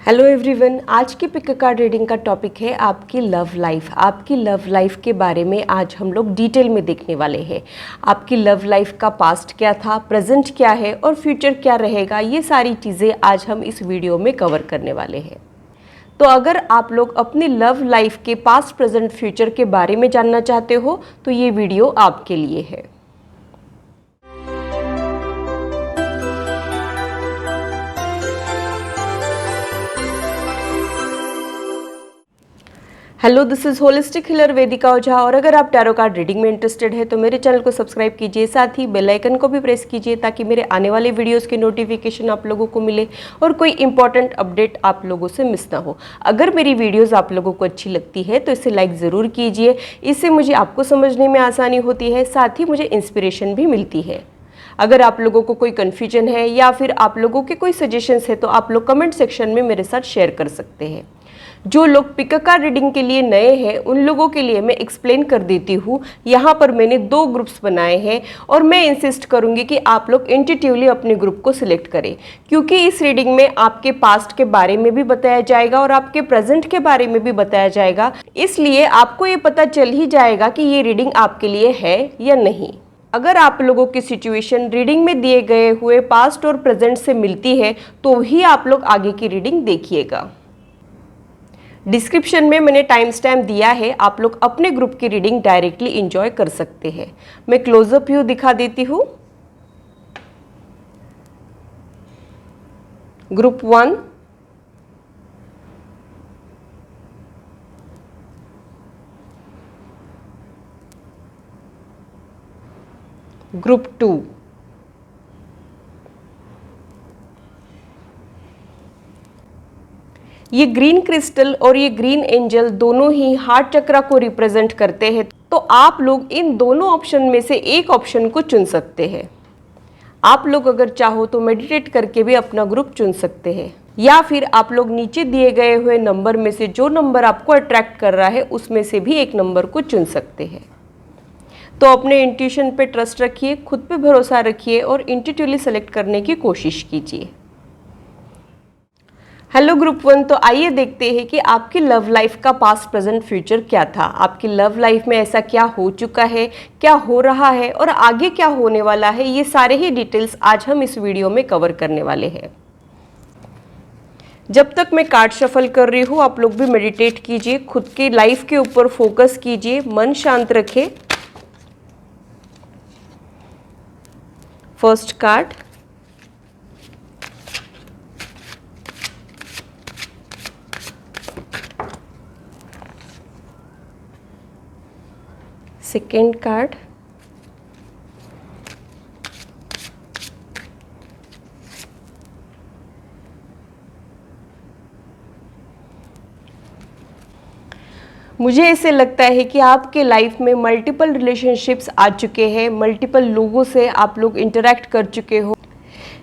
Hello everyone, आज की pick card reading का टॉपिक है आपकी लव लाइफ। आपकी लव लाइफ के बारे में आज हम लोग डिटेल में देखने वाले हैं। आपकी लव लाइफ का पास्ट क्या था, प्रेजेंट क्या है और फ्यूचर क्या रहेगा, ये सारी चीज़ें आज हम इस वीडियो में कवर करने वाले हैं। तो अगर आप लोग अपनी लव लाइफ के पास्ट, प्रेजेंट, फ्यूचर के बारे में जानना चाहते हो तो ये वीडियो आपके लिए है। Hello, this is holistic healer Vedika Ojha. और अगर आप टैरो कार्ड रीडिंग में इंटरेस्टेड है तो मेरे चैनल को सब्सक्राइब कीजिए, साथ ही बेल आइकन को भी प्रेस कीजिए ताकि मेरे आने वाले वीडियोस की नोटिफिकेशन आप लोगों को मिले और कोई इंपॉर्टेंट अपडेट आप लोगों से मिस ना हो। अगर मेरी वीडियोस आप लोगों को अच्छी लगती है तो इसे लाइक ज़रूर कीजिए, इससे मुझे आपको समझने में आसानी होती है, साथ ही मुझे इंस्पिरेशन भी मिलती है। अगर आप लोगों को कोई कन्फ्यूजन है या फिर आप लोगों के कोई सजेशंस है तो आप लोग कमेंट सेक्शन में मेरे साथ शेयर कर सकते हैं। जो लोग पिक कार्ड रीडिंग के लिए नए हैं उन लोगों के लिए मैं एक्सप्लेन कर देती हूँ। यहाँ पर मैंने 2 ग्रुप्स बनाए हैं और मैं इंसिस्ट करूँगी कि आप लोग इंट्यूटिवली अपने ग्रुप को सिलेक्ट करें, क्योंकि इस रीडिंग में आपके पास्ट के बारे में भी बताया जाएगा और आपके प्रेजेंट के बारे में भी बताया जाएगा। इसलिए आपको ये पता चल ही जाएगा कि ये रीडिंग आपके लिए है या नहीं। अगर आप लोगों की सिचुएशन रीडिंग में दिए गए हुए पास्ट और प्रेजेंट से मिलती है तो ही आप लोग आगे की रीडिंग देखिएगा। डिस्क्रिप्शन में मैंने टाइम स्टैम्प दिया है, आप लोग अपने ग्रुप की रीडिंग डायरेक्टली एंजॉय कर सकते हैं। मैं क्लोजअप व्यू दिखा देती हूँ। ग्रुप 1, ग्रुप 2, ये ग्रीन क्रिस्टल और ये ग्रीन एंजल दोनों ही हार्ट चक्रा को रिप्रेजेंट करते हैं, तो आप लोग इन दोनों ऑप्शन में से एक ऑप्शन को चुन सकते हैं। आप लोग अगर चाहो तो मेडिटेट करके भी अपना ग्रुप चुन सकते हैं, या फिर आप लोग नीचे दिए गए हुए नंबर में से जो नंबर आपको अट्रैक्ट कर रहा है उसमें से भी एक नंबर को चुन सकते हैं। तो अपने इंट्यूशन पे ट्रस्ट रखिए, खुद पे भरोसा रखिए और इंट्यूटिवली सेलेक्ट करने की कोशिश कीजिए। हेलो ग्रुप 1, तो आइए देखते हैं कि आपकी लव लाइफ का पास्ट, प्रेजेंट, फ्यूचर क्या था। आपकी लव लाइफ में ऐसा क्या हो चुका है, क्या हो रहा है और आगे क्या होने वाला है, ये सारे ही डिटेल्स आज हम इस वीडियो में कवर करने वाले हैं। जब तक मैं कार्ड शफल कर रही हूँ आप लोग भी मेडिटेट कीजिए, खुद की लाइफ के ऊपर फोकस कीजिए, मन शांत रखें। फर्स्ट कार्ड, सेकेंड कार्ड, मुझे ऐसे लगता है कि आपके लाइफ में मल्टीपल रिलेशनशिप्स आ चुके हैं, मल्टीपल लोगों से आप लोग इंटरेक्ट कर चुके हो,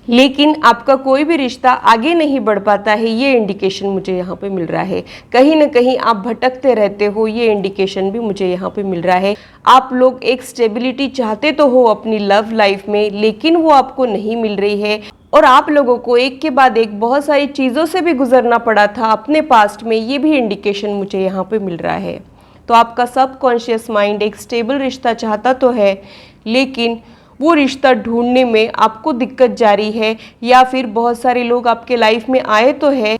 लेकिन आपका कोई भी रिश्ता आगे नहीं बढ़ पाता है, ये इंडिकेशन मुझे यहाँ पे मिल रहा है। कहीं ना कहीं आप भटकते रहते हो, ये इंडिकेशन भी मुझे यहाँ पे मिल रहा है। आप लोग एक स्टेबिलिटी चाहते तो हो अपनी लव लाइफ में, लेकिन वो आपको नहीं मिल रही है और आप लोगों को एक के बाद एक बहुत सारी चीज़ों से भी गुजरना पड़ा था अपने पास्ट में, ये भी इंडिकेशन मुझे यहाँ पे मिल रहा है। तो आपका सबकॉन्शियस माइंड एक स्टेबल रिश्ता चाहता तो है, लेकिन वो रिश्ता ढूंढने में आपको दिक्कत जारी है, या फिर बहुत सारे लोग आपके लाइफ में आए तो है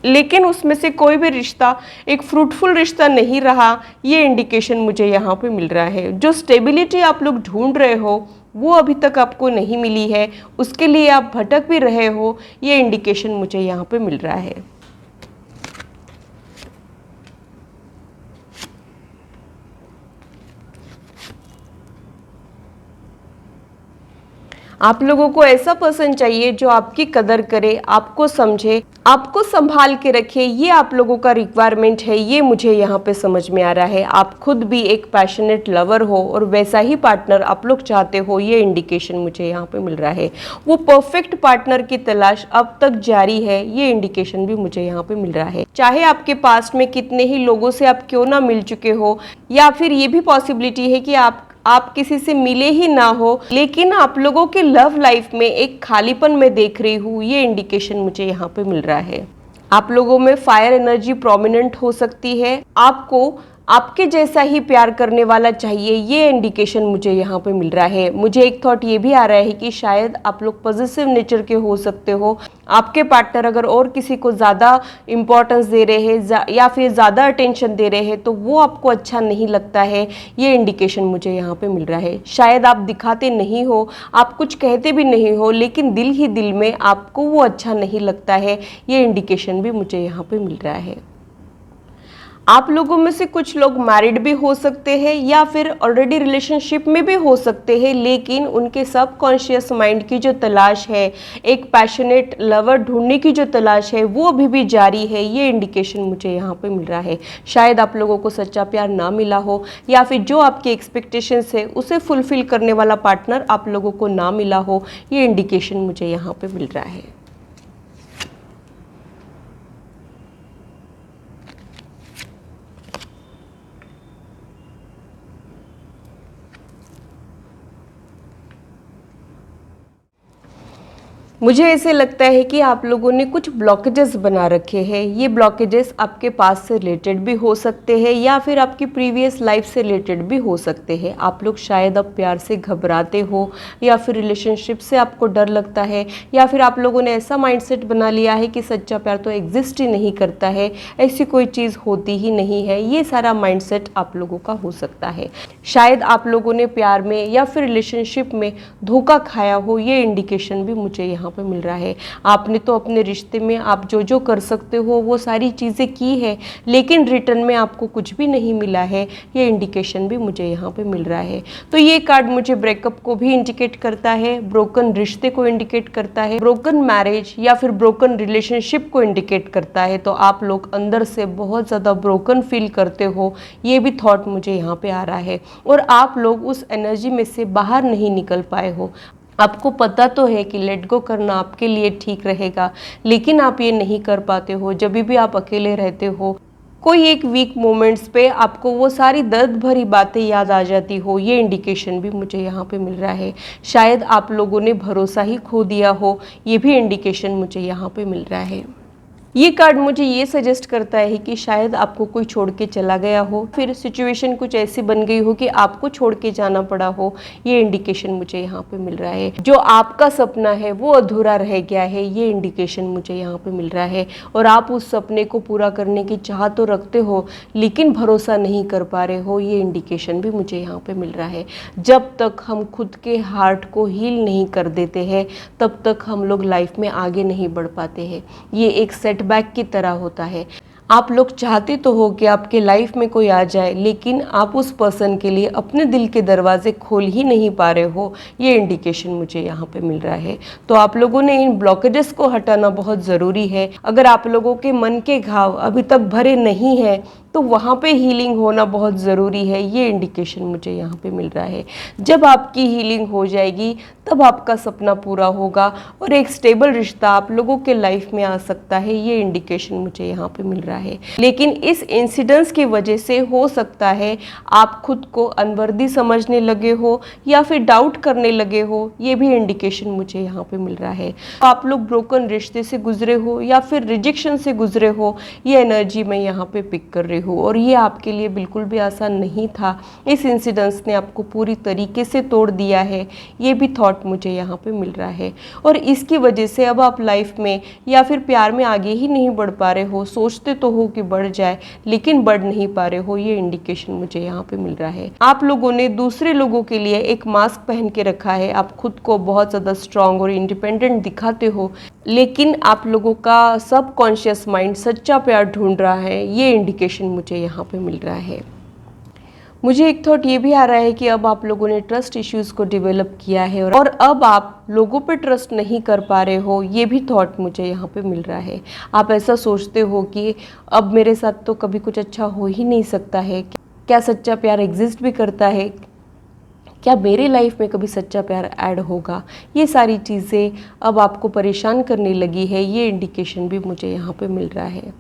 लेकिन उसमें से कोई भी रिश्ता एक फ्रूटफुल रिश्ता नहीं रहा, ये इंडिकेशन मुझे यहाँ पे मिल रहा है। जो स्टेबिलिटी आप लोग ढूंढ रहे हो वो अभी तक आपको नहीं मिली है, उसके लिए आप भटक भी रहे हो, ये इंडिकेशन मुझे यहाँ पे मिल रहा है। आप लोगों को ऐसा पर्सन चाहिए जो आपकी कदर करे, आपको समझे, आपको संभाल के रखे, ये आप लोगों का रिक्वायरमेंट है, ये मुझे यहाँ पे समझ में आ रहा है। आप खुद भी एक पैशनेट लवर हो और वैसा ही पार्टनर आप लोग चाहते हो, ये इंडिकेशन मुझे यहाँ पे मिल रहा है। वो परफेक्ट पार्टनर की तलाश अब तक जारी है, ये इंडिकेशन भी मुझे यहाँ पे मिल रहा है। चाहे आपके पास्ट में कितने ही लोगों से आप क्यों ना मिल चुके हो, या फिर ये भी पॉसिबिलिटी है कि आप किसी से मिले ही ना हो, लेकिन आप लोगों के लव लाइफ में एक खालीपन मैं देख रही हूँ, ये इंडिकेशन मुझे यहाँ पे मिल रहा है। आप लोगों में फायर एनर्जी प्रोमिनेंट हो सकती है। आपको आपके जैसा ही प्यार करने वाला चाहिए, ये इंडिकेशन मुझे यहाँ पे मिल रहा है। मुझे एक थॉट ये भी आ रहा है कि शायद आप लोग पॉजिटिव नेचर के हो सकते हो। आपके पार्टनर अगर और किसी को ज़्यादा इम्पोर्टेंस दे रहे हैं या फिर ज़्यादा अटेंशन दे रहे हैं तो वो आपको अच्छा नहीं लगता है, ये इंडिकेशन मुझे यहाँ पे मिल रहा है। शायद आप दिखाते नहीं हो, आप कुछ कहते भी नहीं हो, लेकिन दिल ही दिल में आपको वो अच्छा नहीं लगता है, ये इंडिकेशन भी मुझे यहाँ पे मिल रहा है। आप लोगों में से कुछ लोग मैरिड भी हो सकते हैं या फिर ऑलरेडी रिलेशनशिप में भी हो सकते हैं, लेकिन उनके सबकॉन्शियस माइंड की जो तलाश है, एक पैशनेट लवर ढूंढने की जो तलाश है, वो अभी भी जारी है, ये इंडिकेशन मुझे यहाँ पे मिल रहा है। शायद आप लोगों को सच्चा प्यार ना मिला हो या फिर जो आपके एक्सपेक्टेशंस है उसे फुलफिल करने वाला पार्टनर आप लोगों को ना मिला हो, ये इंडिकेशन मुझे यहाँ पे मिल रहा है। मुझे ऐसे लगता है कि आप लोगों ने कुछ ब्लॉकेजेस बना रखे हैं। ये ब्लॉकेजेस आपके पास से रिलेटेड भी हो सकते हैं या फिर आपकी प्रीवियस लाइफ से रिलेटेड भी हो सकते हैं। आप लोग शायद अब प्यार से घबराते हो या फिर रिलेशनशिप से आपको डर लगता है या फिर आप लोगों ने ऐसा माइंडसेट बना लिया है कि सच्चा प्यार तो एग्जिस्ट ही नहीं करता है, ऐसी कोई चीज़ होती ही नहीं है। ये सारा माइंडसेट आप लोगों का हो सकता है। शायद आप लोगों ने प्यार में या फिर रिलेशनशिप में धोखा खाया हो, ये इंडिकेशन भी मुझे यहाँ पे मिल रहा है। आपने तो अपने रिश्ते में आप जो जो कर सकते हो वो सारी चीज़ें की है, लेकिन रिटर्न में आपको कुछ भी नहीं मिला है, ये इंडिकेशन भी मुझे यहाँ पे मिल रहा है। तो ये कार्ड मुझे ब्रेकअप को भी इंडिकेट करता है, ब्रोकन रिश्ते को इंडिकेट करता है, ब्रोकन मैरिज या फिर ब्रोकन रिलेशनशिप को इंडिकेट करता है। तो आप लोग अंदर से बहुत ज़्यादा ब्रोकन फील करते हो, ये भी थॉट मुझे यहाँ पे आ रहा है। और आप लोग उस एनर्जी में से बाहर नहीं निकल पाए हो। आपको पता तो है कि लेट गो करना आपके लिए ठीक रहेगा, लेकिन आप ये नहीं कर पाते हो। जब भी आप अकेले रहते हो, कोई एक वीक मोमेंट्स पे आपको वो सारी दर्द भरी बातें याद आ जाती हो, ये इंडिकेशन भी मुझे यहाँ पे मिल रहा है। शायद आप लोगों ने भरोसा ही खो दिया हो, ये भी इंडिकेशन मुझे यहाँ पे मिल रहा है। ये कार्ड मुझे ये सजेस्ट करता है कि शायद आपको कोई छोड़ के चला गया हो, फिर सिचुएशन कुछ ऐसी बन गई हो कि आपको छोड़ के जाना पड़ा हो, ये इंडिकेशन मुझे यहाँ पे मिल रहा है। जो आपका सपना है वो अधूरा रह गया है, ये इंडिकेशन मुझे यहाँ पे मिल रहा है। और आप उस सपने को पूरा करने की चाह तो रखते हो, लेकिन भरोसा नहीं कर पा रहे हो, ये इंडिकेशन भी मुझे यहाँ पे मिल रहा है। जब तक हम खुद के हार्ट को हील नहीं कर देते हैं, तब तक हम लोग लाइफ में आगे नहीं बढ़ पाते हैं। ये एक सेटबैक की तरह होता है। आप लोग चाहते तो हो कि आपके लाइफ में कोई आ जाए, लेकिन आप उस पर्सन के लिए अपने दिल के दरवाजे खोल ही नहीं पा रहे हो, ये इंडिकेशन मुझे यहाँ पे मिल रहा है। तो आप लोगों ने इन ब्लॉकेजेस को हटाना बहुत ज़रूरी है। अगर आप लोगों के मन के घाव अभी तक भरे नहीं हैं तो वहाँ पे हीलिंग होना बहुत ज़रूरी है, ये इंडिकेशन मुझे यहाँ पे मिल रहा है। जब आपकी हीलिंग हो जाएगी तब आपका सपना पूरा होगा और एक स्टेबल रिश्ता आप लोगों के लाइफ में आ सकता है, ये इंडिकेशन मुझे यहाँ पे मिल रहा है। लेकिन इस इंसिडेंट्स की वजह से हो सकता है आप खुद को अनवर्दी समझने लगे हो या फिर डाउट करने लगे हो, ये भी इंडिकेशन मुझे यहाँ पे मिल रहा है। आप लोग ब्रोकन रिश्ते से गुजरे हो या फिर रिजेक्शन से गुजरे हो, ये एनर्जी मैं यहाँ पे पिक कर रही हूँ और ये आपके लिए बिल्कुल भी आसान नहीं था। इस इंसिडेंट्स ने आपको पूरी तरीके से तोड़ दिया है, ये भी थॉट मुझे यहाँ पे मिल रहा है। और इसकी वजह से अब आप लाइफ में या फिर प्यार में आगे ही नहीं बढ़ पा रहे हो। सोचते तो हो कि बढ़ जाए, लेकिन बढ़ नहीं पा रहे हो, ये इंडिकेशन मुझे यहाँ पे मिल रहा है। आप लोगों ने दूसरे लोगों के लिए एक मास्क पहन के रखा है। आप खुद को बहुत ज़्यादा स्ट्रांग और इंडिपेंडेंट दिखाते हो, लेकिन आप लोगों का सबकॉन्शियस माइंड सच्चा प्यार ढूंढ रहा है, ये इंडिकेशन मुझे यहाँ पे मिल रहा है। मुझे एक थॉट ये भी आ रहा है कि अब आप लोगों ने ट्रस्ट इश्यूज़ को डेवलप किया है और अब आप लोगों पे ट्रस्ट नहीं कर पा रहे हो, ये भी थॉट मुझे यहाँ पे मिल रहा है। आप ऐसा सोचते हो कि अब मेरे साथ तो कभी कुछ अच्छा हो ही नहीं सकता है, क्या सच्चा प्यार एग्जिस्ट भी करता है, क्या मेरे लाइफ में कभी सच्चा प्यार ऐड होगा, ये सारी चीज़ें अब आपको परेशान करने लगी है, ये इंडिकेशन भी मुझे यहाँ पे मिल रहा है।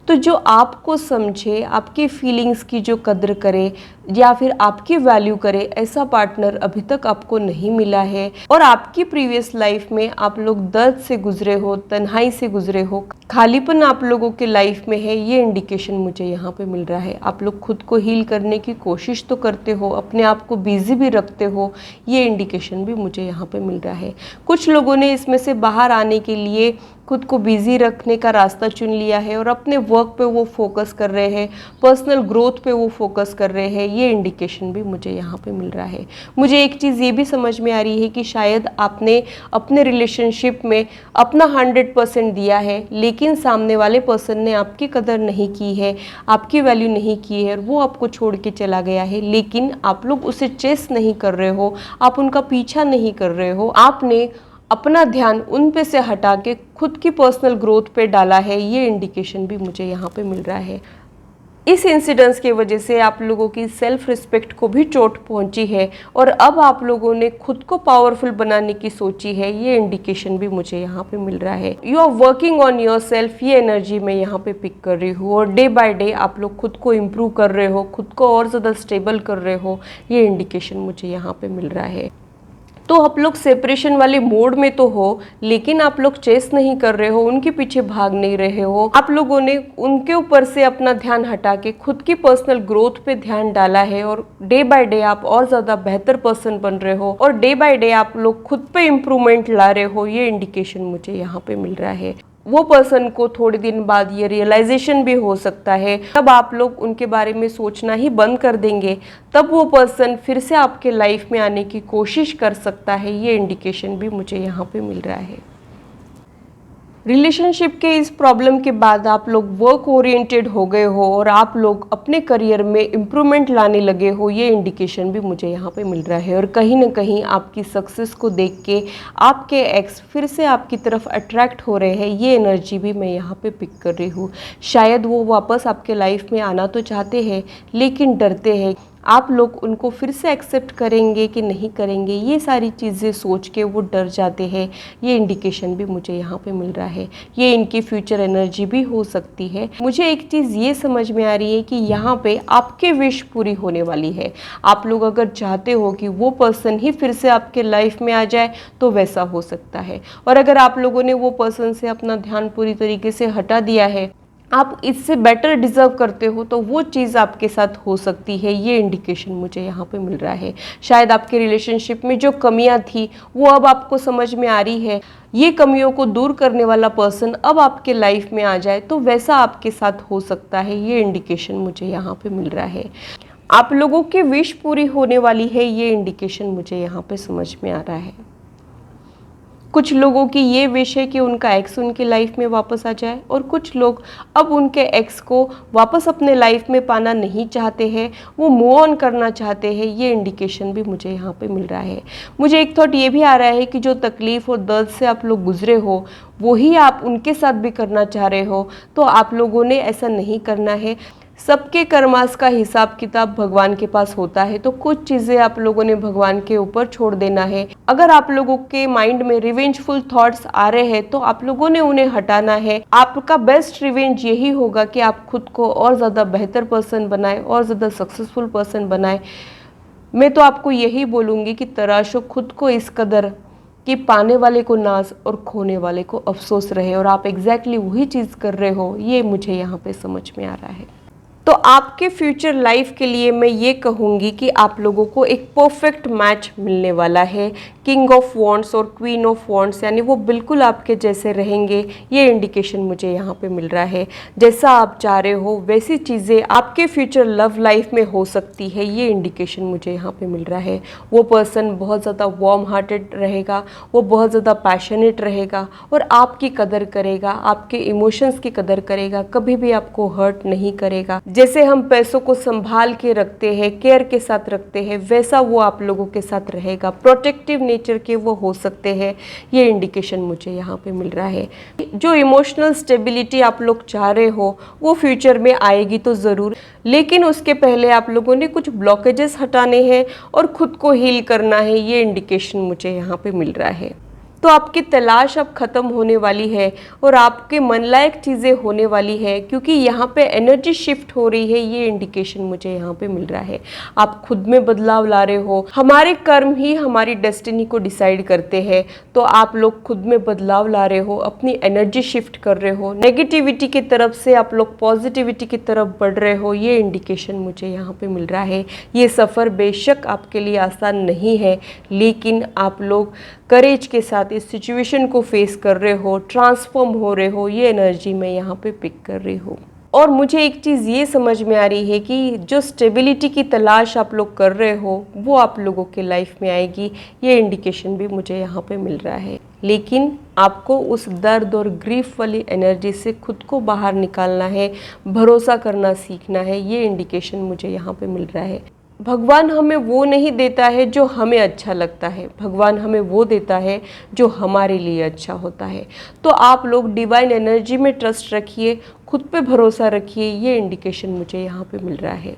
तो जो आपको समझे, आपके फीलिंग्स की जो कद्र करे, या फिर आपकी वैल्यू करे ऐसा पार्टनर अभी तक आपको नहीं मिला है, और आपकी प्रीवियस लाइफ में आप लोग दर्द से गुजरे हो, तन्हाई से गुजरे हो, खालीपन आप लोगों के लाइफ में है, ये इंडिकेशन मुझे यहाँ पे मिल रहा है। आप लोग खुद को हील करने की कोशिश तो करते हो, अपने आप को बिजी भी रखते हो, ये इंडिकेशन भी मुझे यहाँ पे मिल रहा है। कुछ लोगों ने इसमें से बाहर आने के लिए खुद को बिजी रखने का रास्ता चुन लिया है और अपने वर्क पे वो फोकस कर रहे हैं, पर्सनल ग्रोथ पे वो फोकस कर रहे हैं, ये इंडिकेशन भी मुझे यहाँ पे मिल रहा है। मुझे एक चीज़ ये भी समझ में आ रही है कि शायद आपने अपने रिलेशनशिप में अपना 100% दिया है, लेकिन सामने वाले पर्सन ने आपकी कदर नहीं की है, आपकी वैल्यू नहीं की है और वो आपको छोड़ के चला गया है, लेकिन आप लोग उसे चेस नहीं कर रहे हो, आप उनका पीछा नहीं कर रहे हो, आपने अपना ध्यान उन पे से हटा के खुद की पर्सनल ग्रोथ पे डाला है, ये इंडिकेशन भी मुझे यहाँ पे मिल रहा है। इस इंसिडेंस की वजह से आप लोगों की सेल्फ रिस्पेक्ट को भी चोट पहुंची है और अब आप लोगों ने खुद को पावरफुल बनाने की सोची है, ये इंडिकेशन भी मुझे यहाँ पे मिल रहा है। You are working on yourself, ये एनर्जी मैं यहाँ पे पिक कर रही हूँ, और डे बाय डे आप लोग खुद को इम्प्रूव कर रहे हो, खुद को और ज़्यादा स्टेबल कर रहे हो, ये इंडिकेशन मुझे यहाँ पे मिल रहा है। तो आप लोग सेपरेशन वाले मोड में तो हो, लेकिन आप लोग चेस नहीं कर रहे हो, उनके पीछे भाग नहीं रहे हो, आप लोगों ने उनके ऊपर से अपना ध्यान हटा के खुद की पर्सनल ग्रोथ पे ध्यान डाला है, और डे बाय डे आप और ज़्यादा बेहतर पर्सन बन रहे हो, और डे बाय डे आप लोग खुद पे इम्प्रूवमेंट ला रहे हो, ये इंडिकेशन मुझे यहाँ पे मिल रहा है। वो पर्सन को थोड़े दिन बाद ये रियलाइजेशन भी हो सकता है, तब आप लोग उनके बारे में सोचना ही बंद कर देंगे, तब वो पर्सन फिर से आपके लाइफ में आने की कोशिश कर सकता है, ये इंडिकेशन भी मुझे यहाँ पे मिल रहा है। रिलेशनशिप के इस प्रॉब्लम के बाद आप लोग वर्क ओरिएंटेड हो गए हो और आप लोग अपने करियर में इम्प्रूवमेंट लाने लगे हो, ये इंडिकेशन भी मुझे यहाँ पे मिल रहा है। और कहीं ना कहीं आपकी सक्सेस को देख के आपके एक्स फिर से आपकी तरफ अट्रैक्ट हो रहे हैं, ये एनर्जी भी मैं यहाँ पे पिक कर रही हूँ। शायद वो वापस आपके लाइफ में आना तो चाहते हैं, लेकिन डरते हैं आप लोग उनको फिर से एक्सेप्ट करेंगे कि नहीं करेंगे, ये सारी चीज़ें सोच के वो डर जाते हैं, ये इंडिकेशन भी मुझे यहाँ पे मिल रहा है। ये इनकी फ्यूचर एनर्जी भी हो सकती है। मुझे एक चीज़ ये समझ में आ रही है कि यहाँ पे आपके विश पूरी होने वाली है। आप लोग अगर चाहते हो कि वो पर्सन ही फिर से आपके लाइफ में आ जाए तो वैसा हो सकता है, और अगर आप लोगों ने वो पर्सन से अपना ध्यान पूरी तरीके से हटा दिया है, आप इससे बेटर डिज़र्व करते हो, तो वो चीज़ आपके साथ हो सकती है, ये इंडिकेशन मुझे यहाँ पे मिल रहा है। शायद आपके रिलेशनशिप में जो कमियां थी वो अब आपको समझ में आ रही है, ये कमियों को दूर करने वाला पर्सन अब आपके लाइफ में आ जाए तो वैसा आपके साथ हो सकता है, ये इंडिकेशन मुझे यहाँ पे मिल रहा है। आप लोगों की विश पूरी होने वाली है, ये इंडिकेशन मुझे यहाँ पे समझ में आ रहा है। कुछ लोगों की ये विश है कि उनका एक्स उनकी लाइफ में वापस आ जाए, और कुछ लोग अब उनके एक्स को वापस अपने लाइफ में पाना नहीं चाहते हैं, वो मूव ऑन करना चाहते हैं, ये इंडिकेशन भी मुझे यहाँ पे मिल रहा है। मुझे एक थॉट ये भी आ रहा है कि जो तकलीफ़ और दर्द से आप लोग गुजरे हो वही आप उनके साथ भी करना चाह रहे हो, तो आप लोगों ने ऐसा नहीं करना है। सबके कर्मास का हिसाब किताब भगवान के पास होता है, तो कुछ चीज़ें आप लोगों ने भगवान के ऊपर छोड़ देना है। अगर आप लोगों के माइंड में रिवेंजफुल थॉट्स आ रहे हैं तो आप लोगों ने उन्हें हटाना है। आपका बेस्ट रिवेंज यही होगा कि आप खुद को और ज़्यादा बेहतर पर्सन बनाए और ज़्यादा सक्सेसफुल पर्सन बनाए। मैं तो आपको यही बोलूँगी कि तराशो खुद को इस कदर कि पाने वाले को नाज और खोने वाले को अफसोस रहे, और आप एग्जैक्टली वही चीज़ कर रहे हो, ये मुझे यहाँ पे समझ में आ रहा है। तो आपके फ्यूचर लाइफ के लिए मैं ये कहूँगी कि आप लोगों को एक परफेक्ट मैच मिलने वाला है। किंग ऑफ वॉन्ड्स और क्वीन ऑफ वॉन्ड्स, यानी वो बिल्कुल आपके जैसे रहेंगे, ये इंडिकेशन मुझे यहाँ पे मिल रहा है। जैसा आप चाह रहे हो वैसी चीज़ें आपके फ्यूचर लव लाइफ में हो सकती है, ये इंडिकेशन मुझे यहाँ पे मिल रहा है। वो पर्सन बहुत ज़्यादा वार्म हार्टेड रहेगा, वो बहुत ज़्यादा पैशनेट रहेगा और आपकी कदर करेगा, आपके इमोशंस की कदर करेगा, कभी भी आपको हर्ट नहीं करेगा। जैसे हम पैसों को संभाल के रखते हैं, केयर के साथ रखते हैं, वैसा वो आप लोगों के साथ रहेगा। प्रोटेक्टिव नेचर के वो हो सकते हैं, ये इंडिकेशन मुझे यहाँ पे मिल रहा है। जो इमोशनल स्टेबिलिटी आप लोग चाह रहे हो वो फ्यूचर में आएगी तो ज़रूर, लेकिन उसके पहले आप लोगों ने कुछ ब्लॉकेजेस हटाने हैं और खुद को हील करना है, ये इंडिकेशन मुझे यहाँ पे मिल रहा है। तो आपकी तलाश अब ख़त्म होने वाली है और आपके मन लायक चीज़ें होने वाली है, क्योंकि यहाँ पे एनर्जी शिफ्ट हो रही है। ये इंडिकेशन मुझे यहाँ पे मिल रहा है। आप खुद में बदलाव ला रहे हो। हमारे कर्म ही हमारी डेस्टिनी को डिसाइड करते हैं, तो आप लोग खुद में बदलाव ला रहे हो, अपनी एनर्जी शिफ्ट कर रहे हो, नेगेटिविटी की तरफ से आप लोग पॉजिटिविटी की तरफ बढ़ रहे हो। ये इंडिकेशन मुझे यहाँ पे मिल रहा है। ये सफ़र बेशक आपके लिए आसान नहीं है, लेकिन आप लोग करेज के साथ इस सिचुएशन को फेस कर रहे हो, ट्रांसफॉर्म हो रहे हो। ये एनर्जी मैं यहाँ पे पिक कर रही हूँ। और मुझे एक चीज़ ये समझ में आ रही है कि जो स्टेबिलिटी की तलाश आप लोग कर रहे हो वो आप लोगों के लाइफ में आएगी। ये इंडिकेशन भी मुझे यहाँ पे मिल रहा है, लेकिन आपको उस दर्द और ग्रीफ वाली एनर्जी से खुद को बाहर निकालना है, भरोसा करना सीखना है। ये इंडिकेशन मुझे यहाँ पे मिल रहा है। भगवान हमें वो नहीं देता है जो हमें अच्छा लगता है, भगवान हमें वो देता है जो हमारे लिए अच्छा होता है। तो आप लोग डिवाइन एनर्जी में ट्रस्ट रखिए, खुद पे भरोसा रखिए। ये इंडिकेशन मुझे यहाँ पे मिल रहा है।